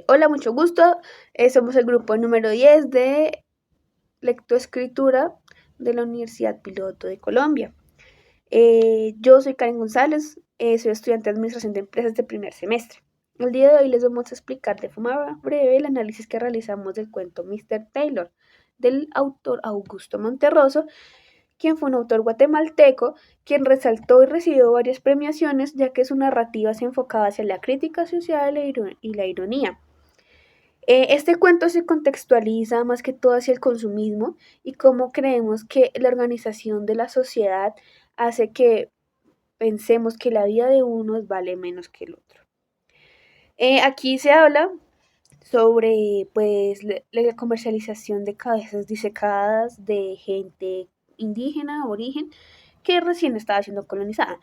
Hola, mucho gusto. Somos el grupo número 10 de lectoescritura de la Universidad Piloto de Colombia. Yo soy Karen González, soy estudiante de Administración de Empresas de primer semestre. El día de hoy les vamos a explicar de forma breve el análisis que realizamos del cuento Mr. Taylor, del autor Augusto Monterroso, quien fue un autor guatemalteco, quien resaltó y recibió varias premiaciones, ya que su narrativa se enfocaba hacia la crítica social y la ironía. Este cuento se contextualiza más que todo hacia el consumismo y cómo creemos que la organización de la sociedad hace que pensemos que la vida de unos vale menos que el otro. Aquí se habla sobre pues la comercialización de cabezas disecadas de gente indígena, aborigen, que recién estaba siendo colonizada.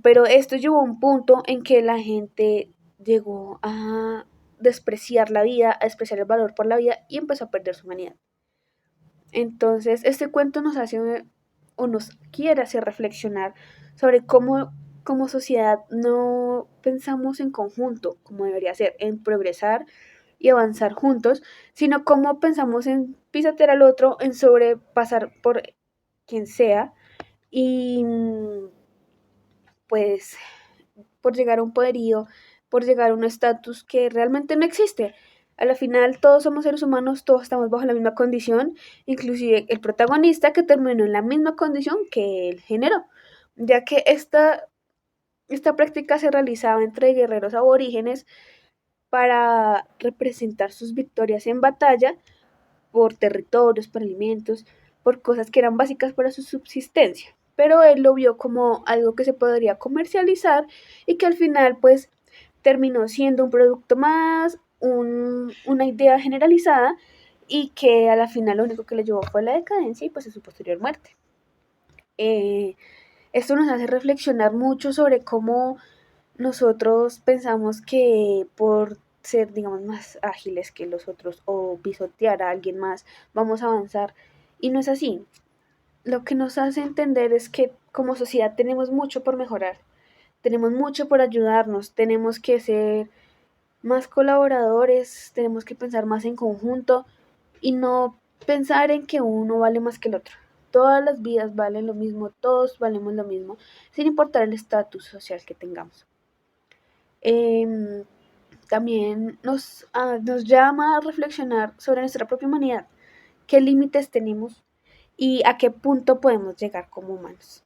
Pero esto llevó a un punto en que la gente llegó a despreciar la vida, a despreciar el valor por la vida y empezó a perder su humanidad. Entonces, este cuento nos hace o nos quiere hacer reflexionar sobre cómo como sociedad no pensamos en conjunto, como debería ser, en progresar y avanzar juntos, sino cómo pensamos en pisotear al otro, en sobrepasar por quien sea y pues por llegar a un poderío, por llegar a un estatus que realmente no existe. A la final todos somos seres humanos, todos estamos bajo la misma condición, inclusive el protagonista que terminó en la misma condición que él generó, ya que esta práctica se realizaba entre guerreros aborígenes para representar sus victorias en batalla por territorios, por alimentos, por cosas que eran básicas para su subsistencia. Pero él lo vio como algo que se podría comercializar y que al final pues terminó siendo un producto más, una idea generalizada y que a la final lo único que le llevó fue la decadencia y pues a su posterior muerte. Eh, Esto nos hace reflexionar mucho sobre cómo nosotros pensamos que por ser, digamos, más ágiles que los otros o pisotear a alguien más, vamos a avanzar. Y no es así. Lo que nos hace entender es que como sociedad tenemos mucho por mejorar, tenemos mucho por ayudarnos, tenemos que ser más colaboradores, tenemos que pensar más en conjunto y no pensar en que uno vale más que el otro. Todas las vidas valen lo mismo, todos valemos lo mismo, sin importar el estatus social que tengamos. Eh, También nos llama a reflexionar sobre nuestra propia humanidad, qué límites tenemos y a qué punto podemos llegar como humanos.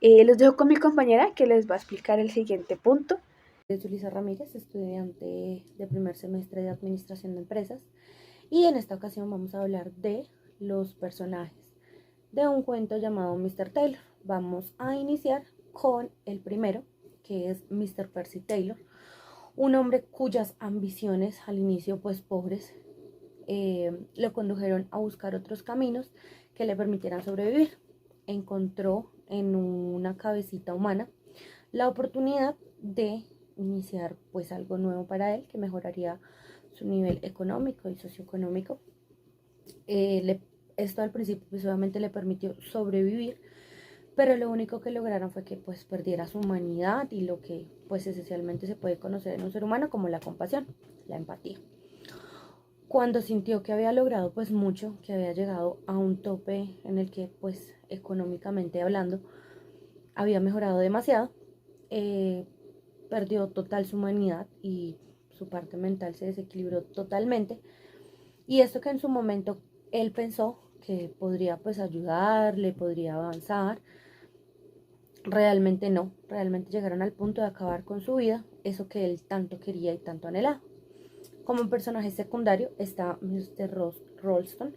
Los dejo con mi compañera que les va a explicar el siguiente punto. Soy Lisa Ramírez, estudiante de primer semestre de Administración de Empresas, y en esta ocasión vamos a hablar de los personajes de un cuento llamado Mr. Taylor. Vamos a iniciar con el primero, que es Mr. Percy Taylor, un hombre cuyas ambiciones al inicio pues pobres lo condujeron a buscar otros caminos que le permitieran sobrevivir. Encontró en una cabecita humana la oportunidad de iniciar pues algo nuevo para él que mejoraría su nivel económico y socioeconómico. Esto al principio pues obviamente le permitió sobrevivir, pero lo único que lograron fue que pues perdiera su humanidad y lo que pues esencialmente se puede conocer en un ser humano como la compasión, la empatía. Cuando sintió que había logrado pues mucho, que había llegado a un tope en el que pues económicamente hablando había mejorado demasiado, eh, perdió total su humanidad y su parte mental se desequilibró totalmente. Y esto que en su momento él pensó que podría pues ayudarle, podría avanzar, realmente no, realmente llegaron al punto de acabar con su vida, eso que él tanto quería y tanto anhelaba. Como un personaje secundario está Mr. Ralston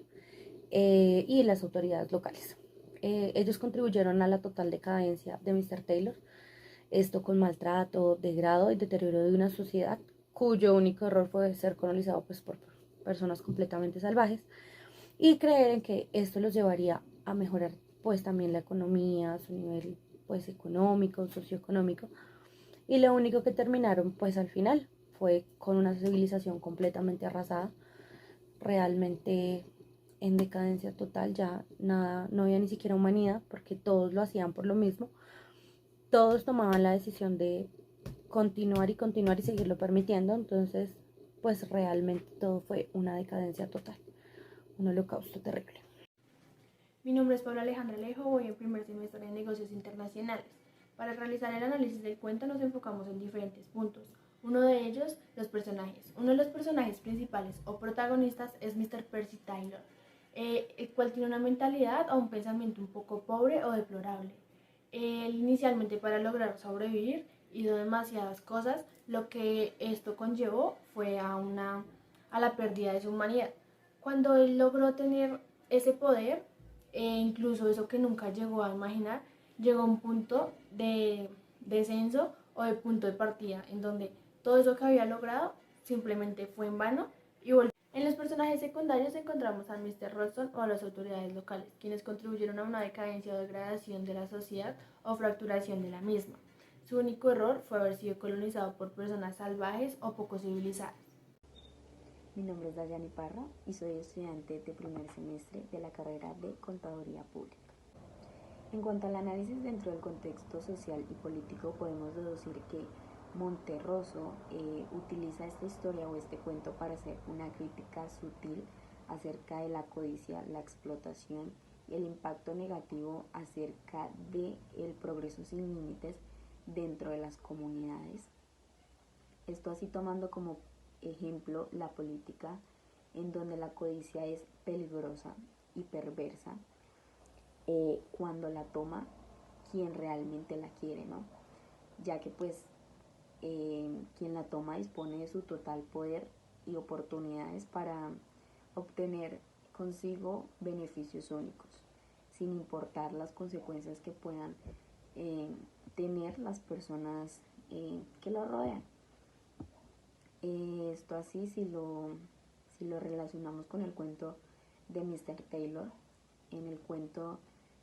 y las autoridades locales. Ellos contribuyeron a la total decadencia de Mr. Taylor, esto con maltrato, degrado y deterioro de una sociedad cuyo único error fue ser colonizado pues, por personas completamente salvajes, y creer en que esto los llevaría a mejorar pues también la economía, su nivel pues económico, socioeconómico, y lo único que terminaron pues al final fue con una civilización completamente arrasada, realmente en decadencia total, ya nada, no había ni siquiera humanidad porque todos lo hacían por lo mismo, todos tomaban la decisión de continuar y continuar y seguirlo permitiendo. Entonces, pues realmente todo fue una decadencia total, un holocausto terrible. Mi nombre es Paula Alejandra Alejo, voy en primer semestre de Negocios Internacionales. Para realizar el análisis del cuento nos enfocamos en diferentes puntos. Uno de ellos, los personajes. Uno de los personajes principales o protagonistas es Mr. Percy Taylor, el cual tiene una mentalidad o un pensamiento un poco pobre o deplorable. Él inicialmente, para lograr sobrevivir, hizo demasiadas cosas, lo que esto conllevó fue a la pérdida de su humanidad. Cuando él logró tener ese poder, incluso eso que nunca llegó a imaginar, llegó a un punto de descenso o de punto de partida, en donde todo eso que había logrado simplemente fue en vano y volvió. En los personajes secundarios encontramos a Mr. Ralston o a las autoridades locales, quienes contribuyeron a una decadencia o degradación de la sociedad o fracturación de la misma. Su único error fue haber sido colonizado por personas salvajes o poco civilizadas. Mi nombre es Dayani Parra y soy estudiante de primer semestre de la carrera de Contaduría Pública. En cuanto al análisis dentro del contexto social y político, podemos deducir que Monterroso utiliza esta historia o este cuento para hacer una crítica sutil acerca de la codicia, la explotación y el impacto negativo acerca del progreso sin límites dentro de las comunidades. Esto así tomando como ejemplo la política, en donde la codicia es peligrosa y perversa cuando la toma quien realmente la quiere, ¿no? Ya que pues quien la toma dispone de su total poder y oportunidades para obtener consigo beneficios únicos, sin importar las consecuencias que puedan tener las personas que lo rodean. Esto así si lo relacionamos con el cuento de Mr. Taylor. En el cuento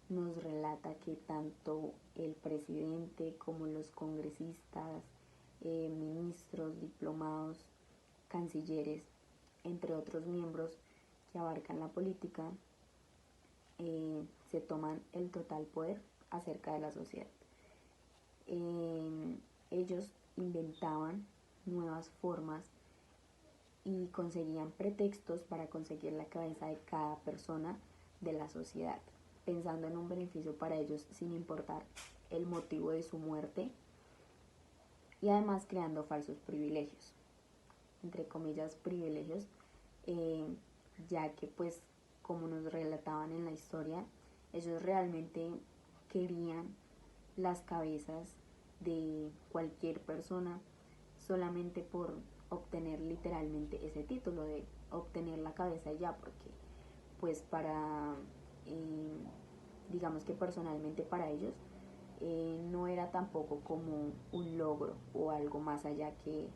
nos relata que tanto el presidente como los congresistas, ministros, diplomados, cancilleres, entre otros miembros que abarcan la política, se toman el total poder acerca de la sociedad. Ellos inventaban nuevas formas y conseguían pretextos para conseguir la cabeza de cada persona de la sociedad, pensando en un beneficio para ellos sin importar el motivo de su muerte, y además creando falsos privilegios, entre comillas privilegios, ya que pues como nos relataban en la historia, ellos realmente querían las cabezas de cualquier persona solamente por obtener literalmente ese título de obtener la cabeza ya, porque pues para digamos que personalmente para ellos no era tampoco como un logro o algo más allá que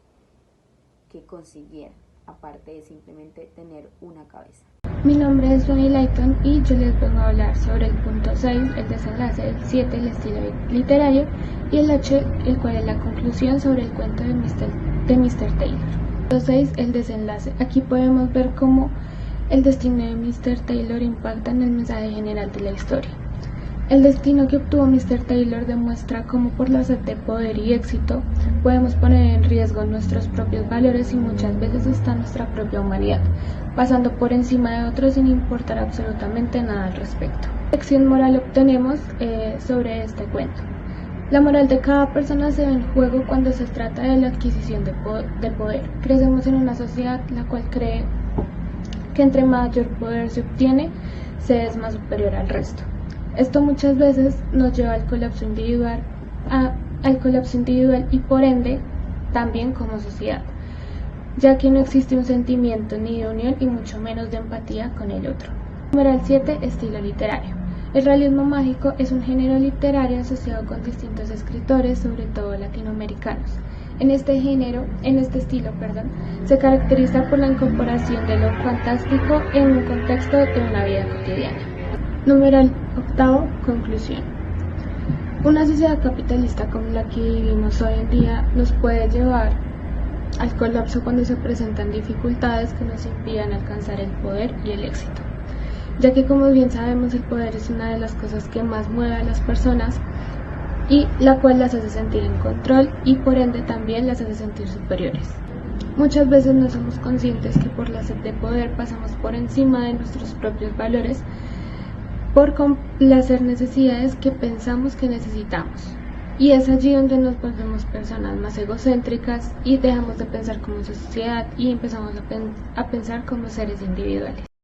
consiguieran, aparte de simplemente tener una cabeza. Mi nombre es Fanny Layton y yo les vengo a hablar sobre el punto 6, el desenlace, el 7, el estilo literario, y el 8, el cual es la conclusión sobre el cuento de Mr. Taylor. Punto 6, el desenlace. Aquí podemos ver cómo el destino de Mr. Taylor impacta en el mensaje general de la historia. El destino que obtuvo Mr. Taylor demuestra cómo por la sed de poder y éxito podemos poner en riesgo nuestros propios valores y muchas veces hasta nuestra propia humanidad, pasando por encima de otros sin importar absolutamente nada al respecto. ¿Qué lección moral obtenemos sobre este cuento? La moral de cada persona se ve en juego cuando se trata de la adquisición de poder. Crecemos en una sociedad la cual cree que entre mayor poder se obtiene, se es más superior al resto. Esto muchas veces nos lleva al colapso individual y por ende también como sociedad, ya que no existe un sentimiento ni de unión y mucho menos de empatía con el otro. Numeral 7, estilo literario. El realismo mágico es un género literario asociado con distintos escritores, sobre todo latinoamericanos. En este estilo, se caracteriza por la incorporación de lo fantástico en un contexto de una vida cotidiana. Numeral 8, conclusión. Una sociedad capitalista como la que vivimos hoy en día nos puede llevar al colapso cuando se presentan dificultades que nos impidan alcanzar el poder y el éxito, ya que como bien sabemos el poder es una de las cosas que más mueve a las personas y la cual las hace sentir en control y por ende también las hace sentir superiores. Muchas veces no somos conscientes que por la sed de poder pasamos por encima de nuestros propios valores por complacer necesidades que pensamos que necesitamos. Y es allí donde nos volvemos personas más egocéntricas y dejamos de pensar como sociedad y empezamos a pensar como seres individuales.